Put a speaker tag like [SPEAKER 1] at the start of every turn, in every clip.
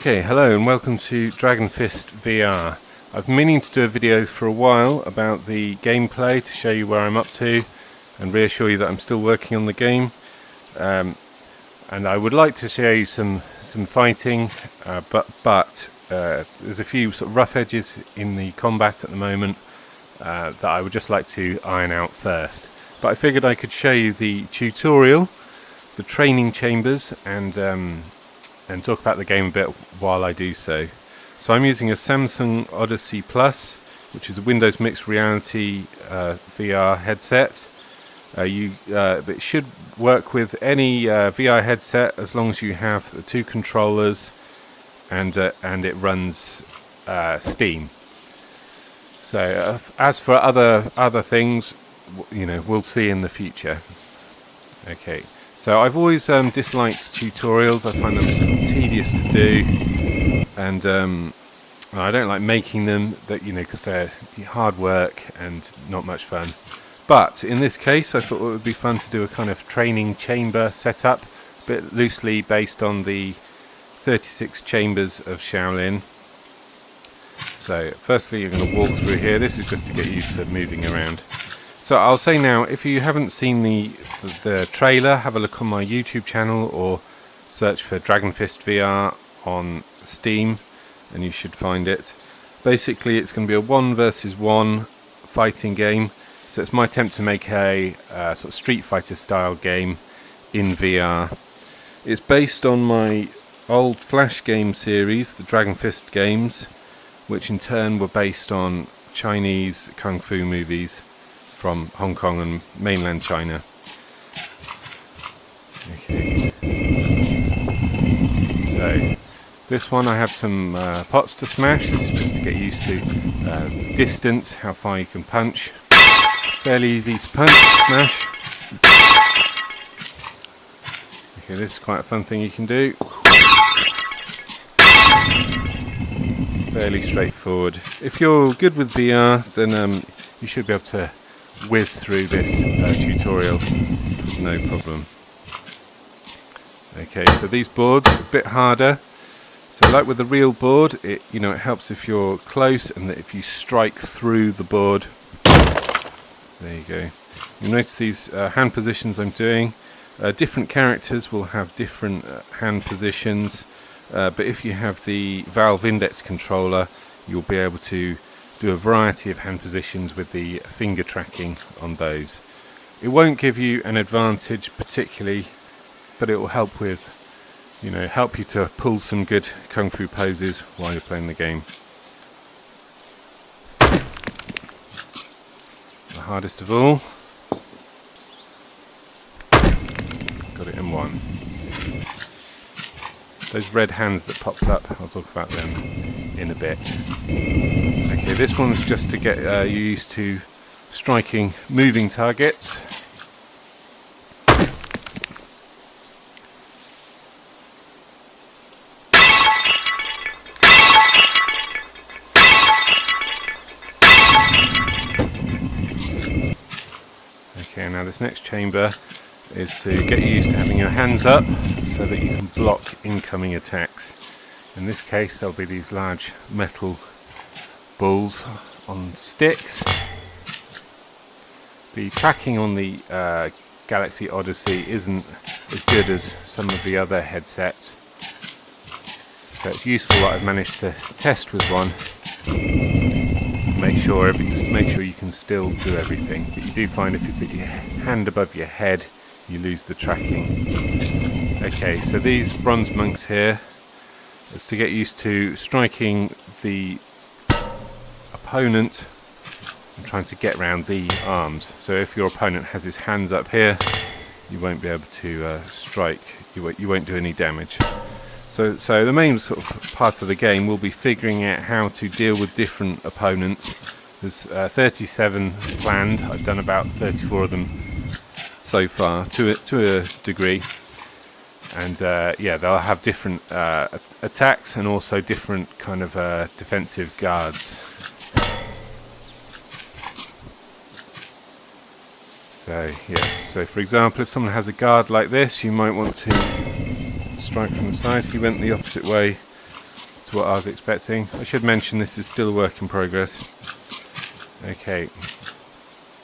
[SPEAKER 1] Okay, hello and welcome to Dragon Fist VR. I've been meaning to do a video for a while about the gameplay to show you where I'm up to and reassure you that I'm still working on the game. And I would like to show you some fighting, but there's a few sort of rough edges in the combat at the moment that I would just like to iron out first. But I figured I could show you the tutorial, the training chambers, and talk about the game a bit while I do so. So I'm using a Samsung Odyssey Plus, which is a Windows Mixed Reality VR headset. It should work with any VR headset as long as you have the two controllers and it runs Steam. So as for other things, we'll see in the future. Okay. So I've always disliked tutorials. I find them tedious to do, and I don't like making them. Because they're hard work and not much fun. But in this case, I thought it would be fun to do a kind of training chamber setup, a bit loosely based on the 36 chambers of Shaolin. So firstly, you're going to walk through here. This is just to get used to moving around. So I'll say now, if you haven't seen the trailer, have a look on my YouTube channel or search for Dragon Fist VR on Steam and you should find it. Basically it's going to be a 1 versus 1 fighting game. So it's my attempt to make a sort of Street Fighter style game in VR. It's based on my old Flash game series, the Dragon Fist games, which in turn were based on Chinese kung fu movies from Hong Kong and mainland China. Okay. So this one I have some pots to smash. This is just to get used to distance, how far you can punch. Fairly easy to punch, smash. Okay, this is quite a fun thing you can do. Fairly straightforward. If you're good with VR, then you should be able to whiz through this tutorial, no problem. Okay, so these boards are a bit harder. So like with the real board, it helps if you're close and that if you strike through the board. There you go. You'll notice these hand positions I'm doing. Different characters will have different hand positions, but if you have the Valve Index controller, you'll be able to do a variety of hand positions with the finger tracking on those. It won't give you an advantage particularly, but it will help with, help you to pull some good kung fu poses while you're playing the game. The hardest of all. Got it in one. Those red hands that popped up, I'll talk about them in a bit. Okay, this one's just to get you used to striking moving targets. Okay, now this next chamber is to get you used to having your hands up so that you can block incoming attacks. In this case, there'll be these large metal balls on sticks. The tracking on the Galaxy Odyssey isn't as good as some of the other headsets, so it's useful that I've managed to test with one. Make sure you can still do everything, but you do find if you put your hand above your head, you lose the tracking. Okay, so these bronze monks here is to get used to striking the opponent and trying to get round the arms. So if your opponent has his hands up here, you won't be able to strike. You won't do any damage. So the main sort of part of the game will be figuring out how to deal with different opponents. There's 37 planned. I've done about 34 of them so far, to a degree. And they'll have different attacks and also different kind of defensive guards. So for example, if someone has a guard like this, you might want to strike from the side. He went the opposite way to what I was expecting. I should mention this is still a work in progress. Okay,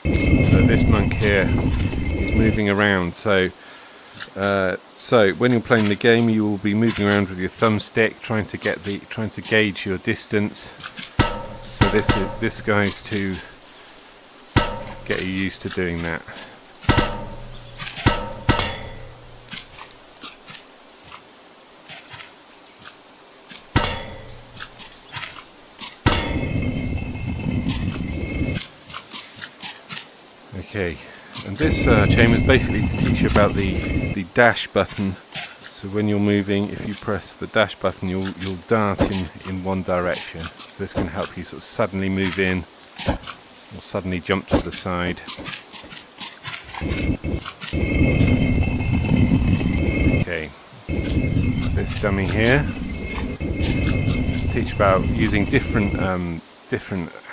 [SPEAKER 1] so this monk here is moving around. So when you're playing the game, you will be moving around with your thumbstick, trying to gauge your distance. So this guy's to get you used to doing that. Okay, and this chamber is basically to teach you about the dash button. So when you're moving, if you press the dash button, you'll dart in one direction. So this can help you sort of suddenly move in or suddenly jump to the side. Okay, this dummy here teach about using different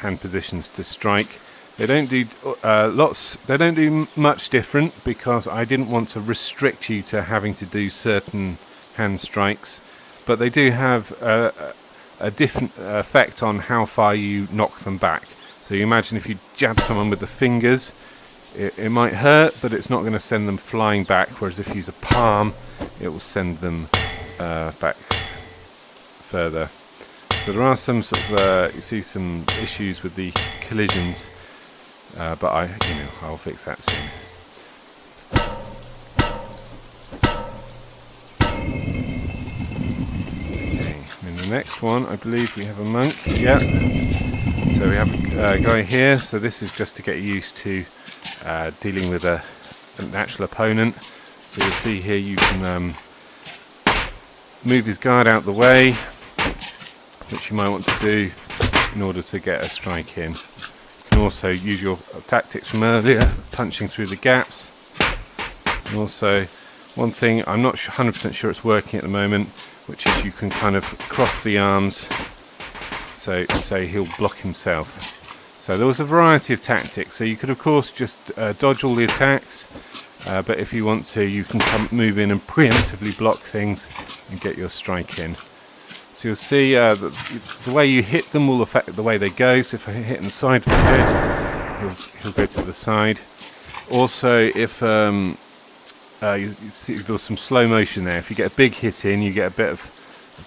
[SPEAKER 1] hand positions to strike. They don't do They don't do much different because I didn't want to restrict you to having to do certain hand strikes, but they do have a different effect on how far you knock them back. So you imagine if you jab someone with the fingers, it might hurt, but it's not going to send them flying back. Whereas if you use a palm, it will send them back further. So there are some sort of you see some issues with the collisions. But I'll fix that soon. Okay, in the next one, I believe we have a monk. Yeah. So we have a guy here. So this is just to get used to dealing with an actual opponent. So you'll see here you can move his guard out the way, which you might want to do in order to get a strike in. You can also use your tactics from earlier, punching through the gaps. And also, one thing, I'm not 100% sure it's working at the moment, which is you can kind of cross the arms, so he'll block himself. So there was a variety of tactics, so you could of course just dodge all the attacks, but if you want to, you can move in and preemptively block things and get your strike in. So you'll see the way you hit them will affect the way they go. So if I hit in the side of the head, he'll go to the side. Also, if you see there's some slow motion there. If you get a big hit in, you get a bit of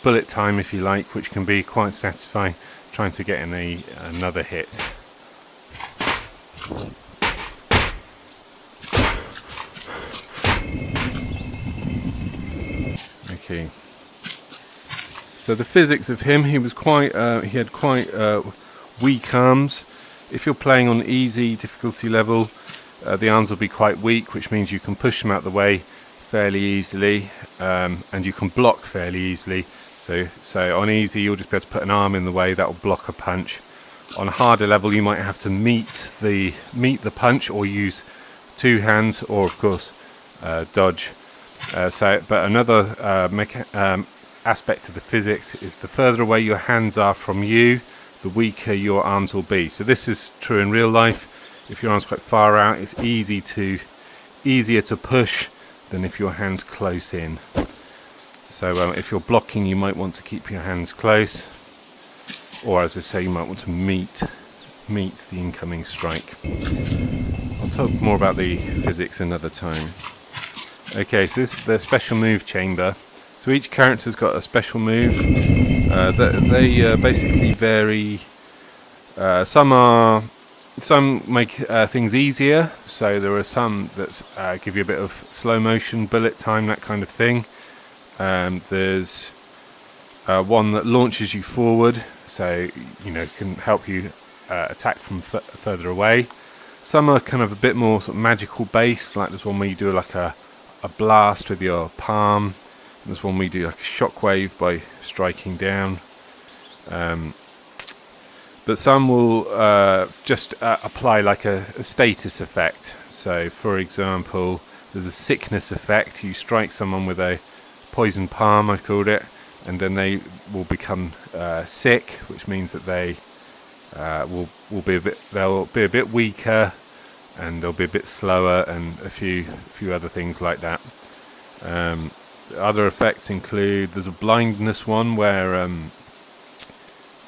[SPEAKER 1] bullet time, if you like, which can be quite satisfying trying to get in another hit. Okay. So the physics of him, he had quite weak arms. If you're playing on easy difficulty level, the arms will be quite weak, which means you can push them out the way fairly easily, and you can block fairly easily. So on easy, you'll just be able to put an arm in the way that will block a punch. On a harder level, you might have to meet the punch, or use two hands, or of course dodge. But another aspect of the physics is the further away your hands are from you, the weaker your arms will be. So this is true in real life. If your arm's quite far out, it's easier to push than if your hand's close in. So if you're blocking, you might want to keep your hands close, or as I say, you might want to meet the incoming strike. I'll talk more about the physics another time. Okay, so this is the special move chamber. So each character's got a special move. They basically vary. Some make things easier. So there are some that give you a bit of slow motion, bullet time, that kind of thing. There's one that launches you forward, so can help you attack from further away. Some are kind of a bit more sort of magical based, like there's one where you do like a blast with your palm. There's one where you do like a shockwave by striking down. But some will just apply like a status effect. So for example, there's a sickness effect. You strike someone with a poison palm, I've called it, and then they will become sick, which means that they will be a bit weaker, and they'll be a bit slower, and a few other things like that. Other effects include, there's a blindness one where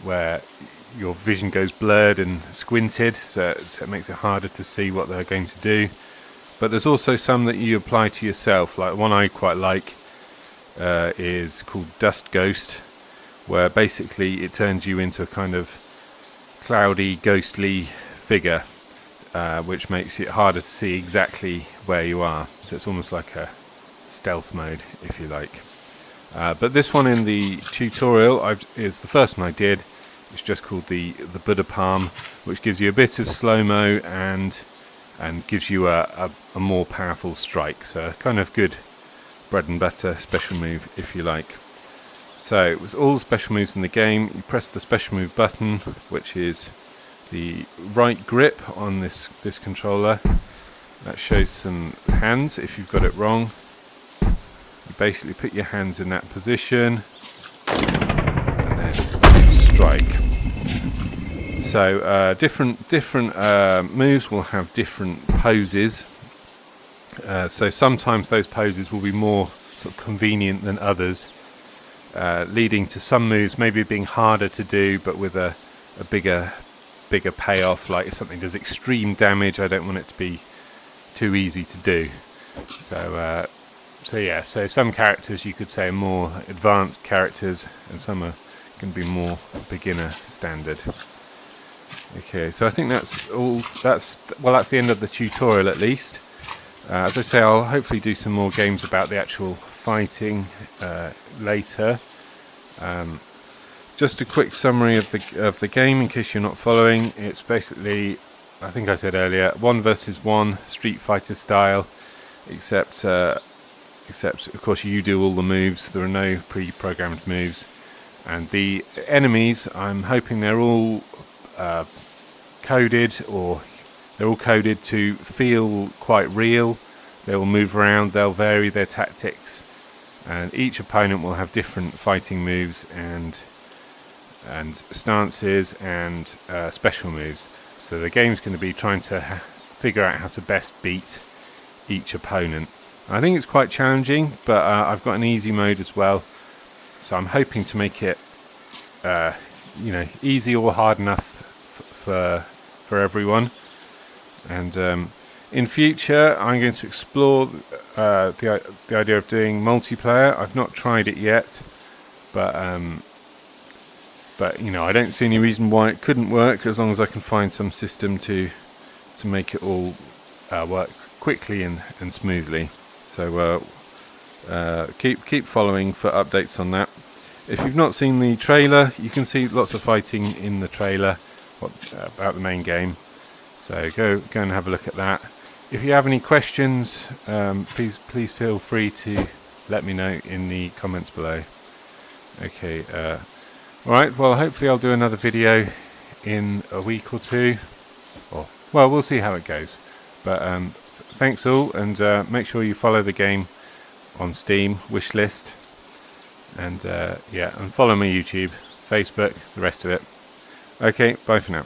[SPEAKER 1] where your vision goes blurred and squinted, so it makes it harder to see what they're going to do. But there's also some that you apply to yourself. Like one I quite like is called Dust Ghost, where basically it turns you into a kind of cloudy, ghostly figure, which makes it harder to see exactly where you are. So it's almost like a stealth mode, if you like. But this one in the tutorial is the first one I did. It's just called the Buddha Palm, which gives you a bit of slow-mo and gives you a more powerful strike. So kind of good bread and butter special move, if you like. So it was all the special moves in the game. You press the special move button, which is the right grip on this controller. That shows some hands if you've got it wrong. You basically put your hands in that position and then strike. So different moves will have different poses. So sometimes those poses will be more sort of convenient than others, leading to some moves maybe being harder to do, but with a bigger payoff. Like if something does extreme damage, I don't want it to be too easy to do. So so some characters you could say are more advanced characters, and some can be more beginner standard. Okay, so I think that's all. That's the end of the tutorial, at least. As I say, I'll hopefully do some more games about the actual fighting later. Just a quick summary of the game in case you're not following. It's basically, I think I said earlier, 1 versus 1 Street Fighter style, except of course you do all the moves. There are no pre-programmed moves, and the enemies, I'm hoping they're all coded, or they're all coded to feel quite real. They will move around, they'll vary their tactics, and each opponent will have different fighting moves and stances and special moves. So the game's going to be trying to figure out how to best beat each opponent. I think it's quite challenging, but I've got an easy mode as well, so I'm hoping to make it easy or hard enough for everyone. And in future I'm going to explore the idea of doing multiplayer. I've not tried it yet, but I don't see any reason why it couldn't work, as long as I can find some system to make it all work quickly and smoothly. So keep following for updates on that. If you've not seen the trailer, you can see lots of fighting in the trailer about the main game. So go and have a look at that. If you have any questions, please feel free to let me know in the comments below. Okay. Alright, well, hopefully I'll do another video in a week or two. Well, we'll see how it goes. But thanks all, and make sure you follow the game on Steam wishlist, and and follow my YouTube, Facebook, the rest of it. Okay, bye for now.